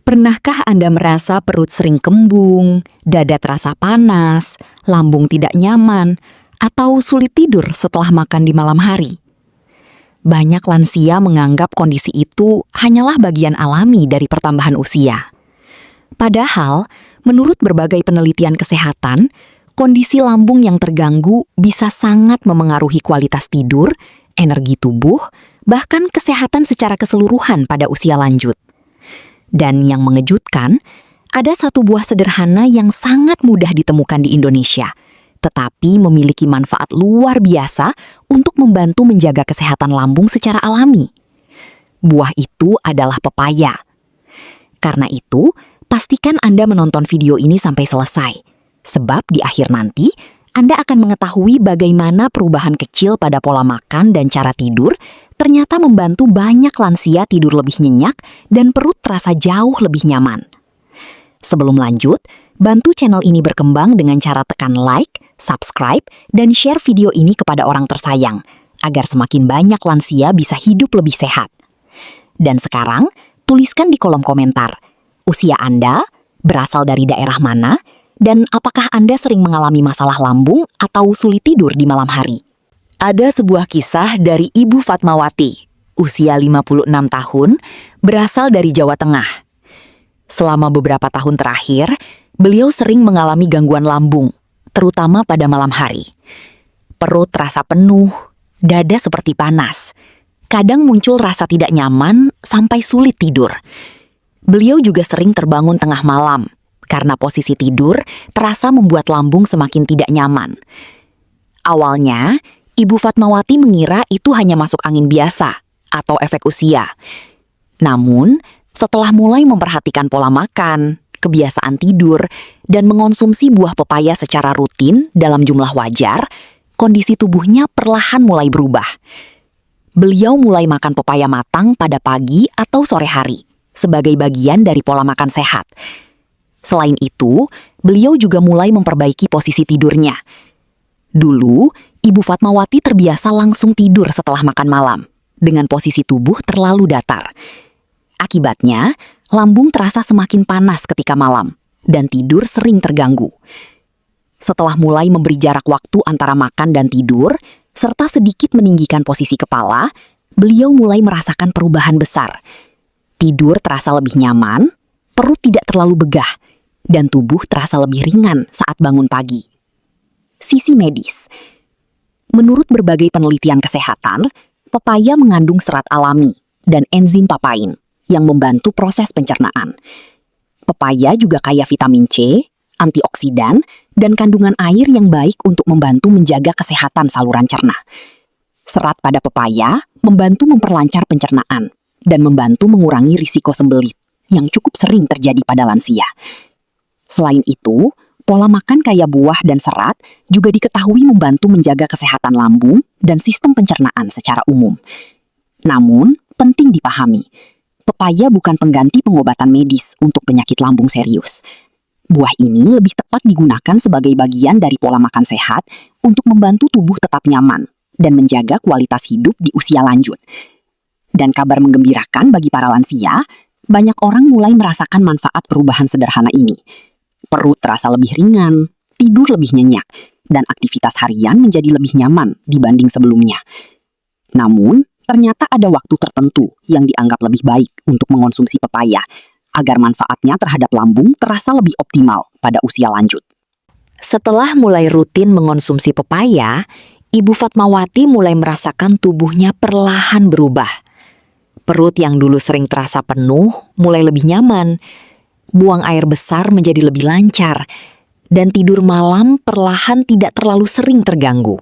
Pernahkah Anda merasa perut sering kembung, dada terasa panas, lambung tidak nyaman, atau sulit tidur setelah makan di malam hari? Banyak lansia menganggap kondisi itu hanyalah bagian alami dari pertambahan usia. Padahal, menurut berbagai penelitian kesehatan, kondisi lambung yang terganggu bisa sangat memengaruhi kualitas tidur, energi tubuh, bahkan kesehatan secara keseluruhan pada usia lanjut. Dan yang mengejutkan, ada satu buah sederhana yang sangat mudah ditemukan di Indonesia, tetapi memiliki manfaat luar biasa untuk membantu menjaga kesehatan lambung secara alami. Buah itu adalah pepaya. Karena itu, pastikan Anda menonton video ini sampai selesai, sebab di akhir nanti, Anda akan mengetahui bagaimana perubahan kecil pada pola makan dan cara tidur ternyata membantu banyak lansia tidur lebih nyenyak dan perut terasa jauh lebih nyaman. Sebelum lanjut, bantu channel ini berkembang dengan cara tekan like, subscribe, dan share video ini kepada orang tersayang, agar semakin banyak lansia bisa hidup lebih sehat. Dan sekarang, tuliskan di kolom komentar, usia Anda, berasal dari daerah mana, dan apakah Anda sering mengalami masalah lambung atau sulit tidur di malam hari? Ada sebuah kisah dari Ibu Fatmawati, usia 56 tahun, berasal dari Jawa Tengah. Selama beberapa tahun terakhir, beliau sering mengalami gangguan lambung, terutama pada malam hari. Perut terasa penuh, dada seperti panas. Kadang muncul rasa tidak nyaman sampai sulit tidur. Beliau juga sering terbangun tengah malam, karena posisi tidur terasa membuat lambung semakin tidak nyaman. Awalnya, Ibu Fatmawati mengira itu hanya masuk angin biasa atau efek usia. Namun, setelah mulai memperhatikan pola makan, kebiasaan tidur, dan mengonsumsi buah pepaya secara rutin dalam jumlah wajar, kondisi tubuhnya perlahan mulai berubah. Beliau mulai makan pepaya matang pada pagi atau sore hari, sebagai bagian dari pola makan sehat. Selain itu, beliau juga mulai memperbaiki posisi tidurnya. Dulu, Ibu Fatmawati terbiasa langsung tidur setelah makan malam, dengan posisi tubuh terlalu datar. Akibatnya, lambung terasa semakin panas ketika malam, dan tidur sering terganggu. Setelah mulai memberi jarak waktu antara makan dan tidur, serta sedikit meninggikan posisi kepala, beliau mulai merasakan perubahan besar. Tidur terasa lebih nyaman, perut tidak terlalu begah, dan tubuh terasa lebih ringan saat bangun pagi. Sisi medis. Menurut berbagai penelitian kesehatan, pepaya mengandung serat alami dan enzim papain yang membantu proses pencernaan. Pepaya juga kaya vitamin C, antioksidan, dan kandungan air yang baik untuk membantu menjaga kesehatan saluran cerna. Serat pada pepaya membantu memperlancar pencernaan dan membantu mengurangi risiko sembelit yang cukup sering terjadi pada lansia. Selain itu, pola makan kaya buah dan serat juga diketahui membantu menjaga kesehatan lambung dan sistem pencernaan secara umum. Namun, penting dipahami, pepaya bukan pengganti pengobatan medis untuk penyakit lambung serius. Buah ini lebih tepat digunakan sebagai bagian dari pola makan sehat untuk membantu tubuh tetap nyaman dan menjaga kualitas hidup di usia lanjut. Dan kabar menggembirakan bagi para lansia, banyak orang mulai merasakan manfaat perubahan sederhana ini. Perut terasa lebih ringan, tidur lebih nyenyak, dan aktivitas harian menjadi lebih nyaman dibanding sebelumnya. Namun, ternyata ada waktu tertentu yang dianggap lebih baik untuk mengonsumsi pepaya, agar manfaatnya terhadap lambung terasa lebih optimal pada usia lanjut. Setelah mulai rutin mengonsumsi pepaya, Ibu Fatmawati mulai merasakan tubuhnya perlahan berubah. Perut yang dulu sering terasa penuh mulai lebih nyaman, buang air besar menjadi lebih lancar, dan tidur malam perlahan tidak terlalu sering terganggu.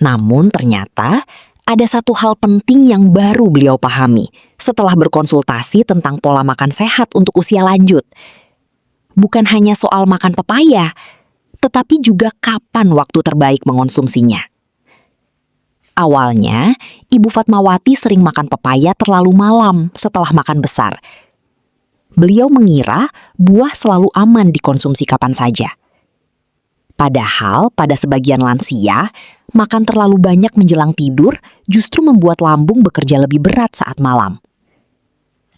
Namun ternyata ada satu hal penting yang baru beliau pahami setelah berkonsultasi tentang pola makan sehat untuk usia lanjut. Bukan hanya soal makan pepaya, tetapi juga kapan waktu terbaik mengonsumsinya. Awalnya, Ibu Fatmawati sering makan pepaya terlalu malam setelah makan besar. Beliau mengira buah selalu aman dikonsumsi kapan saja. Padahal pada sebagian lansia, makan terlalu banyak menjelang tidur justru membuat lambung bekerja lebih berat saat malam.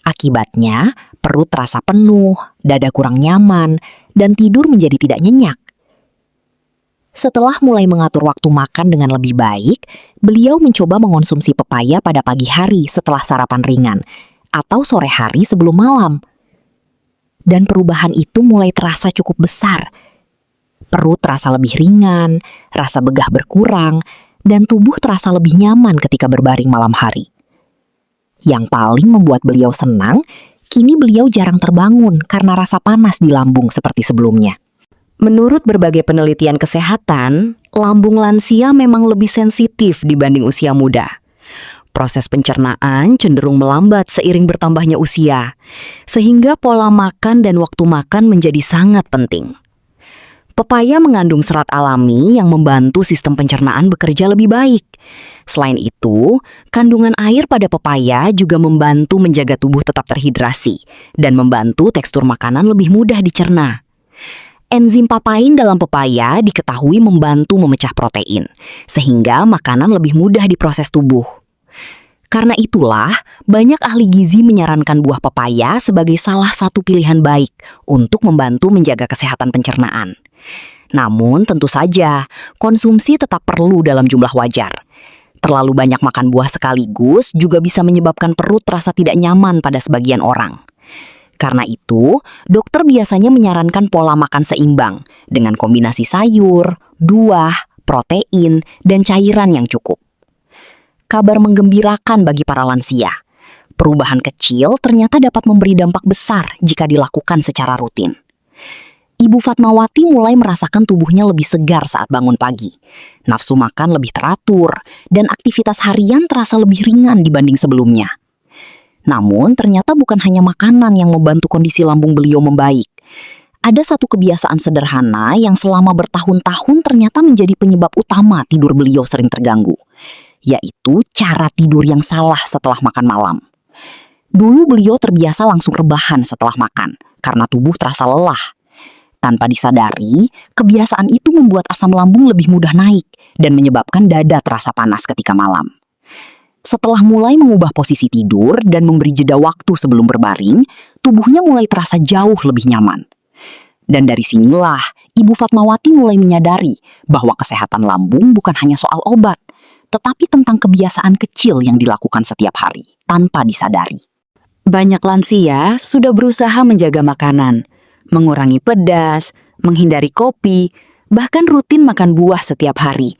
Akibatnya, Perut terasa penuh, dada kurang nyaman, dan tidur menjadi tidak nyenyak. Setelah mulai mengatur waktu makan dengan lebih baik, beliau mencoba mengonsumsi pepaya pada pagi hari setelah sarapan ringan, atau sore hari sebelum malam. Dan perubahan itu mulai terasa cukup besar. Perut terasa lebih ringan, rasa begah berkurang, dan tubuh terasa lebih nyaman ketika berbaring malam hari. Yang paling membuat beliau senang, kini beliau jarang terbangun karena rasa panas di lambung seperti sebelumnya. Menurut berbagai penelitian kesehatan, lambung lansia memang lebih sensitif dibanding usia muda. Proses pencernaan cenderung melambat seiring bertambahnya usia, sehingga pola makan dan waktu makan menjadi sangat penting. Pepaya mengandung serat alami yang membantu sistem pencernaan bekerja lebih baik. Selain itu, kandungan air pada pepaya juga membantu menjaga tubuh tetap terhidrasi dan membantu tekstur makanan lebih mudah dicerna. Enzim papain dalam pepaya diketahui membantu memecah protein, sehingga makanan lebih mudah diproses tubuh. Karena itulah, banyak ahli gizi menyarankan buah pepaya sebagai salah satu pilihan baik untuk membantu menjaga kesehatan pencernaan. Namun, tentu saja, konsumsi tetap perlu dalam jumlah wajar. Terlalu banyak makan buah sekaligus juga bisa menyebabkan perut terasa tidak nyaman pada sebagian orang. Karena itu, dokter biasanya menyarankan pola makan seimbang dengan kombinasi sayur, buah, protein, dan cairan yang cukup. Kabar menggembirakan bagi para lansia. Perubahan kecil ternyata dapat memberi dampak besar jika dilakukan secara rutin. Ibu Fatmawati mulai merasakan tubuhnya lebih segar saat bangun pagi. Nafsu makan lebih teratur, dan aktivitas harian terasa lebih ringan dibanding sebelumnya. Namun, ternyata bukan hanya makanan yang membantu kondisi lambung beliau membaik. Ada satu kebiasaan sederhana yang selama bertahun-tahun ternyata menjadi penyebab utama tidur beliau sering terganggu, yaitu cara tidur yang salah setelah makan malam. Dulu beliau terbiasa langsung rebahan setelah makan, karena tubuh terasa lelah. Tanpa disadari, kebiasaan itu membuat asam lambung lebih mudah naik dan menyebabkan dada terasa panas ketika malam. Setelah mulai mengubah posisi tidur dan memberi jeda waktu sebelum berbaring, tubuhnya mulai terasa jauh lebih nyaman. Dan dari sinilah, Ibu Fatmawati mulai menyadari bahwa kesehatan lambung bukan hanya soal obat, tetapi tentang kebiasaan kecil yang dilakukan setiap hari, tanpa disadari. Banyak lansia sudah berusaha menjaga makanan, mengurangi pedas, menghindari kopi, bahkan rutin makan buah setiap hari.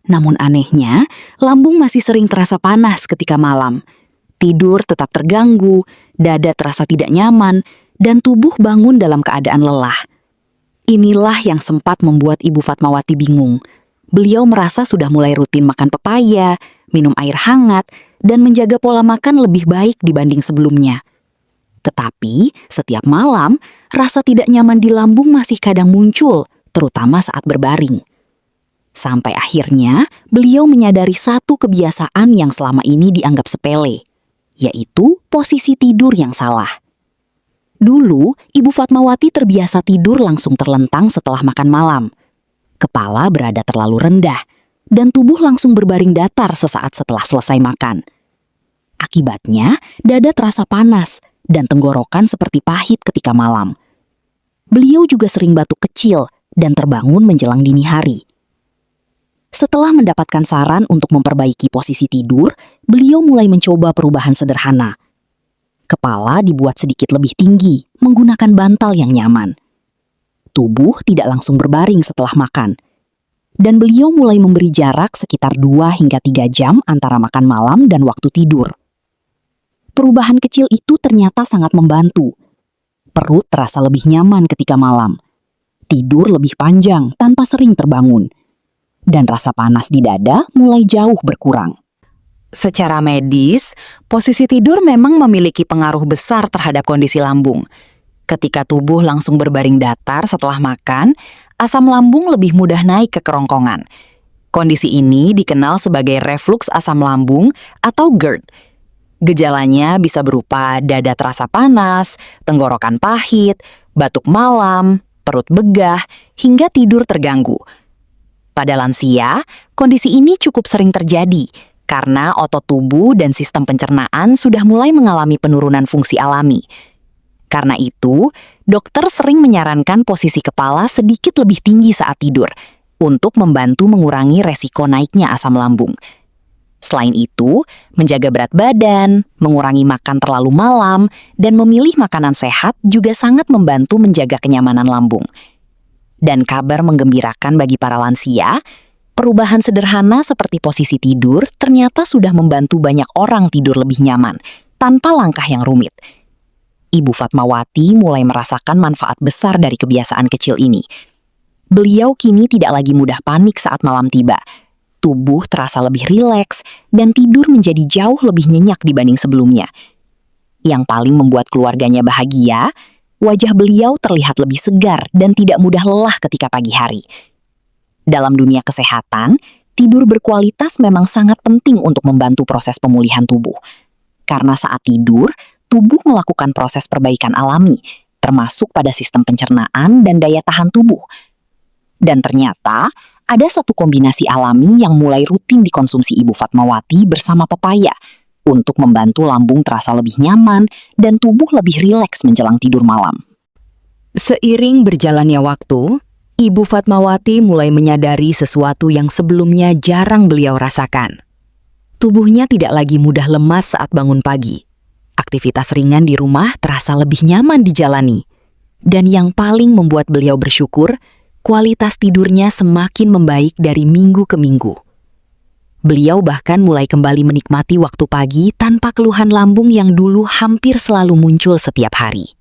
Namun anehnya, lambung masih sering terasa panas ketika malam. Tidur tetap terganggu, dada terasa tidak nyaman, dan tubuh bangun dalam keadaan lelah. Inilah yang sempat membuat Ibu Fatmawati bingung. Beliau merasa sudah mulai rutin makan pepaya, minum air hangat, dan menjaga pola makan lebih baik dibanding sebelumnya. Tetapi, setiap malam, rasa tidak nyaman di lambung masih kadang muncul, terutama saat berbaring. Sampai akhirnya, beliau menyadari satu kebiasaan yang selama ini dianggap sepele, yaitu posisi tidur yang salah. Dulu, Ibu Fatmawati terbiasa tidur langsung terlentang setelah makan malam. Kepala berada terlalu rendah, dan tubuh langsung berbaring datar sesaat setelah selesai makan. Akibatnya, dada terasa panas, dan tenggorokan seperti pahit ketika malam. Beliau juga sering batuk kecil dan terbangun menjelang dini hari. Setelah mendapatkan saran untuk memperbaiki posisi tidur, beliau mulai mencoba perubahan sederhana. Kepala dibuat sedikit lebih tinggi menggunakan bantal yang nyaman. Tubuh tidak langsung berbaring setelah makan. Dan beliau mulai memberi jarak sekitar 2 hingga 3 jam antara makan malam dan waktu tidur. Perubahan kecil itu ternyata sangat membantu. Perut terasa lebih nyaman ketika malam. Tidur lebih panjang tanpa sering terbangun. Dan rasa panas di dada mulai jauh berkurang. Secara medis, posisi tidur memang memiliki pengaruh besar terhadap kondisi lambung. Ketika tubuh langsung berbaring datar setelah makan, asam lambung lebih mudah naik ke kerongkongan. Kondisi ini dikenal sebagai refluks asam lambung atau GERD. Gejalanya bisa berupa dada terasa panas, tenggorokan pahit, batuk malam, perut begah, hingga tidur terganggu. Pada lansia, kondisi ini cukup sering terjadi karena otot tubuh dan sistem pencernaan sudah mulai mengalami penurunan fungsi alami. Karena itu, dokter sering menyarankan posisi kepala sedikit lebih tinggi saat tidur untuk membantu mengurangi resiko naiknya asam lambung. Selain itu, menjaga berat badan, mengurangi makan terlalu malam, dan memilih makanan sehat juga sangat membantu menjaga kenyamanan lambung. Dan kabar menggembirakan bagi para lansia, perubahan sederhana seperti posisi tidur ternyata sudah membantu banyak orang tidur lebih nyaman, tanpa langkah yang rumit. Ibu Fatmawati mulai merasakan manfaat besar dari kebiasaan kecil ini. Beliau kini tidak lagi mudah panik saat malam tiba. Tubuh terasa lebih rileks dan tidur menjadi jauh lebih nyenyak dibanding sebelumnya. Yang paling membuat keluarganya bahagia, wajah beliau terlihat lebih segar dan tidak mudah lelah ketika pagi hari. Dalam dunia kesehatan, tidur berkualitas memang sangat penting untuk membantu proses pemulihan tubuh. Karena saat tidur, tubuh melakukan proses perbaikan alami, termasuk pada sistem pencernaan dan daya tahan tubuh. Dan ternyata, ada satu kombinasi alami yang mulai rutin dikonsumsi Ibu Fatmawati bersama pepaya untuk membantu lambung terasa lebih nyaman dan tubuh lebih rileks menjelang tidur malam. Seiring berjalannya waktu, Ibu Fatmawati mulai menyadari sesuatu yang sebelumnya jarang beliau rasakan. Tubuhnya tidak lagi mudah lemas saat bangun pagi. Aktivitas ringan di rumah terasa lebih nyaman dijalani. Dan yang paling membuat beliau bersyukur, kualitas tidurnya semakin membaik dari minggu ke minggu. Beliau bahkan mulai kembali menikmati waktu pagi tanpa keluhan lambung yang dulu hampir selalu muncul setiap hari.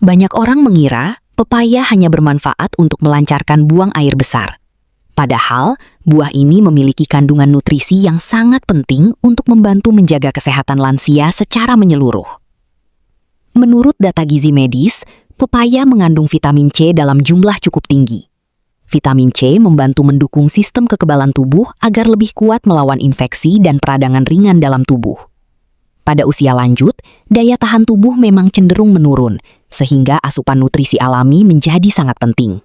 Banyak orang mengira pepaya hanya bermanfaat untuk melancarkan buang air besar. Padahal, buah ini memiliki kandungan nutrisi yang sangat penting untuk membantu menjaga kesehatan lansia secara menyeluruh. Menurut data gizi medis, pepaya mengandung vitamin C dalam jumlah cukup tinggi. Vitamin C membantu mendukung sistem kekebalan tubuh agar lebih kuat melawan infeksi dan peradangan ringan dalam tubuh. Pada usia lanjut, daya tahan tubuh memang cenderung menurun, sehingga asupan nutrisi alami menjadi sangat penting.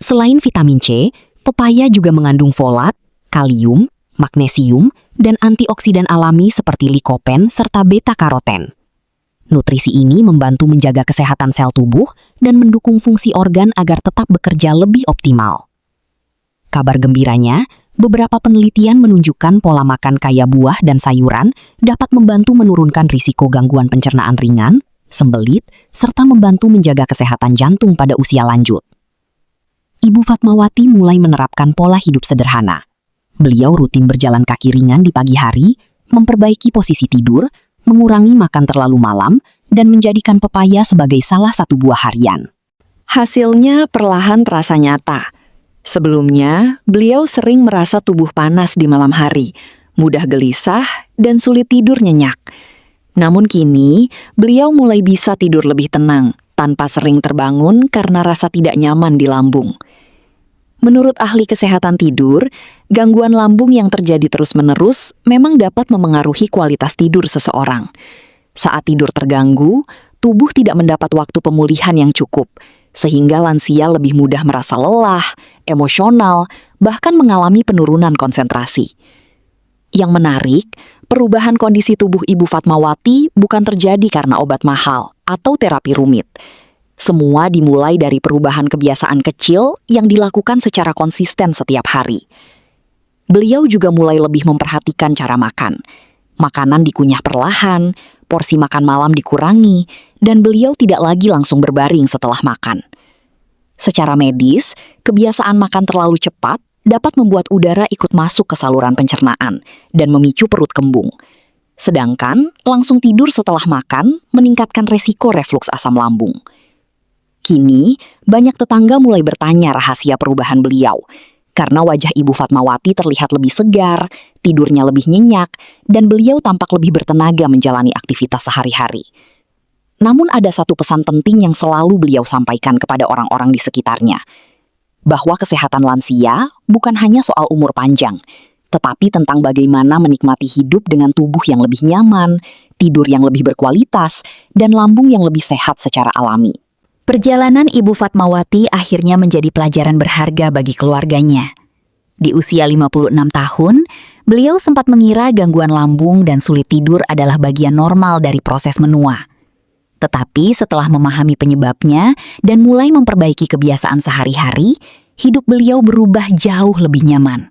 Selain vitamin C, pepaya juga mengandung folat, kalium, magnesium, dan antioksidan alami seperti likopen serta beta-karoten. Nutrisi ini membantu menjaga kesehatan sel tubuh dan mendukung fungsi organ agar tetap bekerja lebih optimal. Kabar gembiranya, beberapa penelitian menunjukkan pola makan kaya buah dan sayuran dapat membantu menurunkan risiko gangguan pencernaan ringan, sembelit, serta membantu menjaga kesehatan jantung pada usia lanjut. Ibu Fatmawati mulai menerapkan pola hidup sederhana. Beliau rutin berjalan kaki ringan di pagi hari, memperbaiki posisi tidur, mengurangi makan terlalu malam, dan menjadikan pepaya sebagai salah satu buah harian. Hasilnya perlahan terasa nyata. Sebelumnya, beliau sering merasa tubuh panas di malam hari, mudah gelisah, dan sulit tidur nyenyak. Namun kini, beliau mulai bisa tidur lebih tenang, tanpa sering terbangun karena rasa tidak nyaman di lambung. Menurut ahli kesehatan tidur, gangguan lambung yang terjadi terus-menerus memang dapat memengaruhi kualitas tidur seseorang. Saat tidur terganggu, tubuh tidak mendapat waktu pemulihan yang cukup, sehingga lansia lebih mudah merasa lelah, emosional, bahkan mengalami penurunan konsentrasi. Yang menarik, perubahan kondisi tubuh Ibu Fatmawati bukan terjadi karena obat mahal atau terapi rumit. Semua dimulai dari perubahan kebiasaan kecil yang dilakukan secara konsisten setiap hari. Beliau juga mulai lebih memperhatikan cara makan. Makanan dikunyah perlahan, porsi makan malam dikurangi, dan beliau tidak lagi langsung berbaring setelah makan. Secara medis, kebiasaan makan terlalu cepat dapat membuat udara ikut masuk ke saluran pencernaan dan memicu perut kembung. Sedangkan, langsung tidur setelah makan meningkatkan resiko refluks asam lambung. Kini, banyak tetangga mulai bertanya rahasia perubahan beliau, karena wajah Ibu Fatmawati terlihat lebih segar, tidurnya lebih nyenyak, dan beliau tampak lebih bertenaga menjalani aktivitas sehari-hari. Namun ada satu pesan penting yang selalu beliau sampaikan kepada orang-orang di sekitarnya, bahwa kesehatan lansia bukan hanya soal umur panjang, tetapi tentang bagaimana menikmati hidup dengan tubuh yang lebih nyaman, tidur yang lebih berkualitas, dan lambung yang lebih sehat secara alami. Perjalanan Ibu Fatmawati akhirnya menjadi pelajaran berharga bagi keluarganya. Di usia 56 tahun, beliau sempat mengira gangguan lambung dan sulit tidur adalah bagian normal dari proses menua. Tetapi setelah memahami penyebabnya dan mulai memperbaiki kebiasaan sehari-hari, hidup beliau berubah jauh lebih nyaman.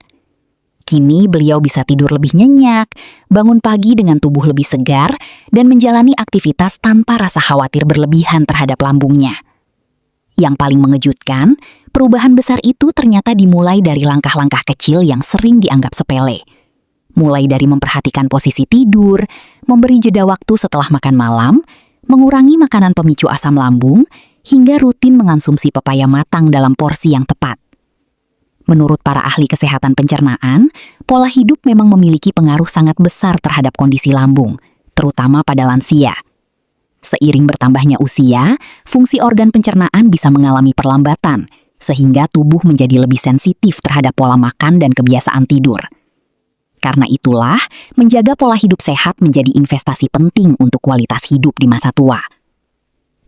Kini beliau bisa tidur lebih nyenyak, bangun pagi dengan tubuh lebih segar, dan menjalani aktivitas tanpa rasa khawatir berlebihan terhadap lambungnya. Yang paling mengejutkan, perubahan besar itu ternyata dimulai dari langkah-langkah kecil yang sering dianggap sepele. Mulai dari memperhatikan posisi tidur, memberi jeda waktu setelah makan malam, mengurangi makanan pemicu asam lambung, hingga rutin mengonsumsi pepaya matang dalam porsi yang tepat. Menurut para ahli kesehatan pencernaan, pola hidup memang memiliki pengaruh sangat besar terhadap kondisi lambung, terutama pada lansia. Seiring bertambahnya usia, fungsi organ pencernaan bisa mengalami perlambatan, sehingga tubuh menjadi lebih sensitif terhadap pola makan dan kebiasaan tidur. Karena itulah, menjaga pola hidup sehat menjadi investasi penting untuk kualitas hidup di masa tua.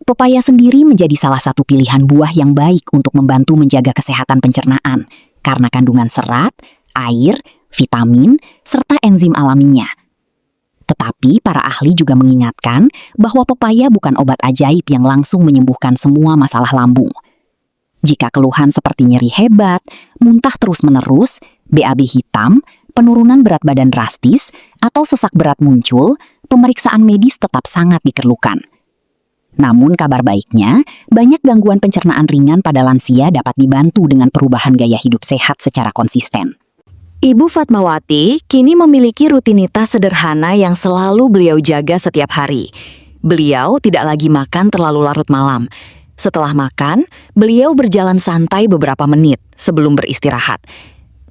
Pepaya sendiri menjadi salah satu pilihan buah yang baik untuk membantu menjaga kesehatan pencernaan, karena kandungan serat, air, vitamin, serta enzim alaminya. Tetapi para ahli juga mengingatkan bahwa pepaya bukan obat ajaib yang langsung menyembuhkan semua masalah lambung. Jika keluhan seperti nyeri hebat, muntah terus-menerus, BAB hitam, penurunan berat badan drastis, atau sesak berat muncul, pemeriksaan medis tetap sangat diperlukan. Namun kabar baiknya, banyak gangguan pencernaan ringan pada lansia dapat dibantu dengan perubahan gaya hidup sehat secara konsisten. Ibu Fatmawati kini memiliki rutinitas sederhana yang selalu beliau jaga setiap hari. Beliau tidak lagi makan terlalu larut malam. Setelah makan, beliau berjalan santai beberapa menit sebelum beristirahat.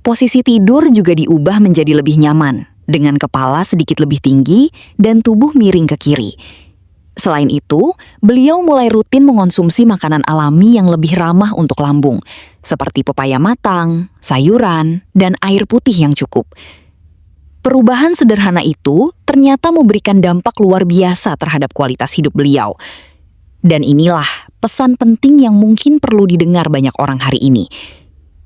Posisi tidur juga diubah menjadi lebih nyaman, dengan kepala sedikit lebih tinggi dan tubuh miring ke kiri. Selain itu, beliau mulai rutin mengonsumsi makanan alami yang lebih ramah untuk lambung, seperti pepaya matang, sayuran, dan air putih yang cukup. Perubahan sederhana itu ternyata memberikan dampak luar biasa terhadap kualitas hidup beliau. Dan inilah pesan penting yang mungkin perlu didengar banyak orang hari ini.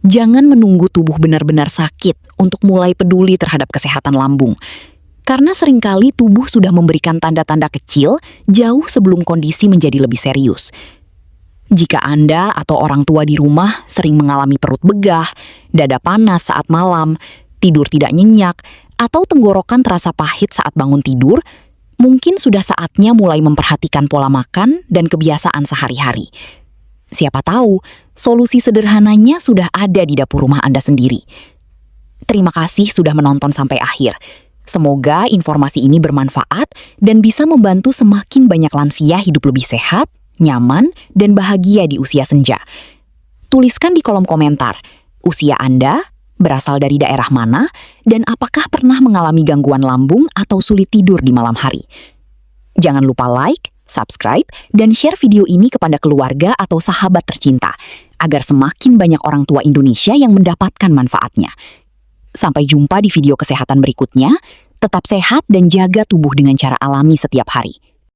Jangan menunggu tubuh benar-benar sakit untuk mulai peduli terhadap kesehatan lambung. Karena seringkali tubuh sudah memberikan tanda-tanda kecil jauh sebelum kondisi menjadi lebih serius. Jika Anda atau orang tua di rumah sering mengalami perut begah, dada panas saat malam, tidur tidak nyenyak, atau tenggorokan terasa pahit saat bangun tidur, mungkin sudah saatnya mulai memperhatikan pola makan dan kebiasaan sehari-hari. Siapa tahu, solusi sederhananya sudah ada di dapur rumah Anda sendiri. Terima kasih sudah menonton sampai akhir. Semoga informasi ini bermanfaat dan bisa membantu semakin banyak lansia hidup lebih sehat, nyaman, dan bahagia di usia senja. Tuliskan di kolom komentar, usia Anda berasal dari daerah mana, dan apakah pernah mengalami gangguan lambung atau sulit tidur di malam hari. Jangan lupa like, subscribe, dan share video ini kepada keluarga atau sahabat tercinta, agar semakin banyak orang tua Indonesia yang mendapatkan manfaatnya. Sampai jumpa di video kesehatan berikutnya, tetap sehat dan jaga tubuh dengan cara alami setiap hari.